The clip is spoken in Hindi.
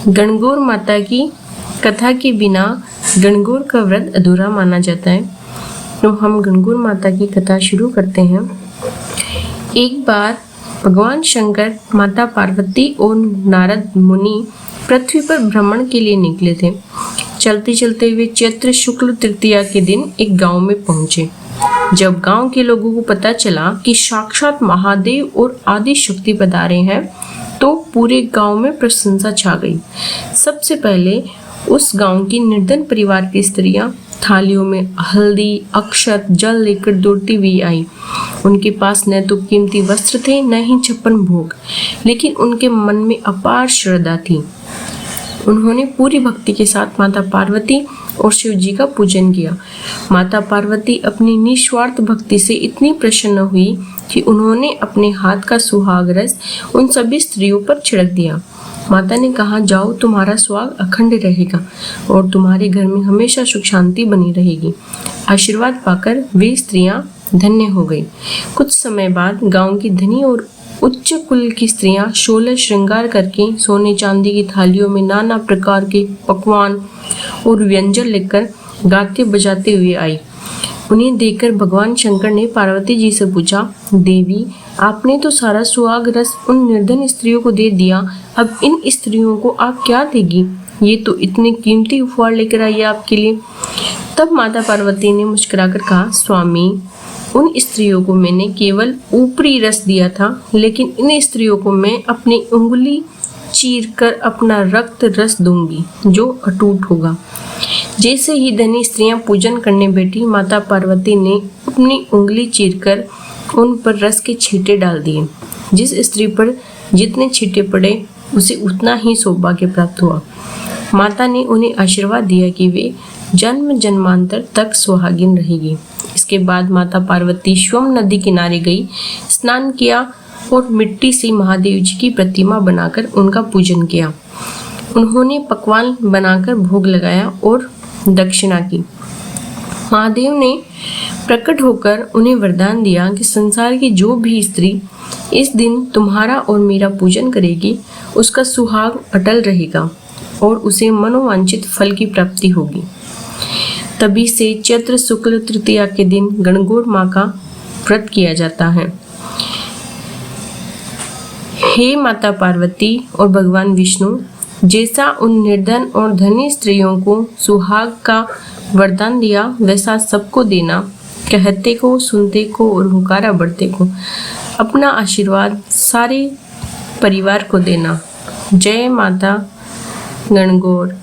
गणगौर माता की कथा के बिना गणगौर का व्रत अधूरा माना जाता है। तो हम गणगौर माता की कथा शुरू करते हैं। एक बार भगवान शंकर, माता पार्वती और नारद मुनि पृथ्वी पर भ्रमण के लिए निकले थे। चलते चलते वे चैत्र शुक्ल तृतीया के दिन एक गांव में पहुंचे। जब गांव के लोगों को पता चला कि साक्षात महादेव और आदि शक्ति पधारे हैं, तो पूरे गांव में प्रशंसा छा गई। सबसे पहले उस गांव की निर्धन परिवार की स्त्रियां थालियों में हल्दी, अक्षत, जल लेकर दौड़ती हुई आई। उनके पास न तो कीमती वस्त्र थे, न ही 56 भोग, लेकिन उनके मन में अपार श्रद्धा थी। उन्होंने पूरी भक्ति के साथ माता पार्वती और शिव जी का पूजन किया। माता पार्वती अपनी निस्वार्थ भक्ति से इतनी प्रसन्न हुई कि उन्होंने अपने हाथ का सुहाग रस उन सभी स्त्रियों पर छिड़क दिया। माता ने कहा, जाओ, तुम्हारा सुहाग अखंड रहेगा और तुम्हारे घर में हमेशा सुख शांति बनी रहेगी। आशीर्वाद पाकर वे स्त्रियां धन्य हो गई। कुछ समय बाद गांव की धनी और उच्च कुल की स्त्रियां 16 श्रृंगार करके सोने चांदी की थालियों में नाना प्रकार के पकवान और व्यंजन लेकर गाते बजाते हुए आई। उन्हें देखकर भगवान शंकर ने पार्वती जी से पूछा, देवी, आपने तो सारा सुहाग रस उन निर्धन स्त्रियों को दे दिया, अब इन स्त्रियों को आप क्या देगी? ये तो इतने कीमती उपहार लेकर आई है आपके लिए। तब माता पार्वती ने मुस्कुराकर कहा, स्वामी, उन स्त्रियों को मैंने केवल ऊपरी रस दिया था, लेकिन इन स्त्रियों को मैं अपनी उंगली चीरकर अपना रक्त रस दूंगी, जो अटूट होगा। जैसे ही धनी स्त्रियां पूजन करने बैठी, माता पार्वती ने अपनी उंगली चीरकर उन पर रस के छींटे डाल दिए। जिस स्त्री पर जितने छींटे पड़े, उसे उतना ही सौभाग्य प्राप्त हुआ। माता ने उन्हें आशीर्वाद दिया कि वे जन्म जन्मांतर तक सुहागिन रहेगी। इसके बाद माता पार्वती स्वयं नदी किनारे गई, स्नान किया और मिट्टी से महादेव जी की प्रतिमा बनाकर उनका पूजन किया। उन्होंने पकवान बनाकर भोग लगाया और दक्षिणा की। महादेव ने प्रकट होकर उन्हें वरदान दिया कि संसार की जो भी स्त्री इस दिन तुम्हारा और मेरा पूजन करेगी, उसका सुहाग अटल रहेगा और उसे मनोवांछित फल की प्राप्ति होगी। तभी से चैत्र शुक्ल तृतीया के दिन गणगौर माँ का व्रत किया जाता है। हे माता पार्वती और भगवान विष्णु, जैसा उन निर्धन और धनी स्त्रियों को सुहाग का वरदान दिया, वैसा सबको देना, कहते को, सुनते को और हुकारा बढ़ते को। अपना आशीर्वाद सारे परिवार को देना। जय माता गणगौर।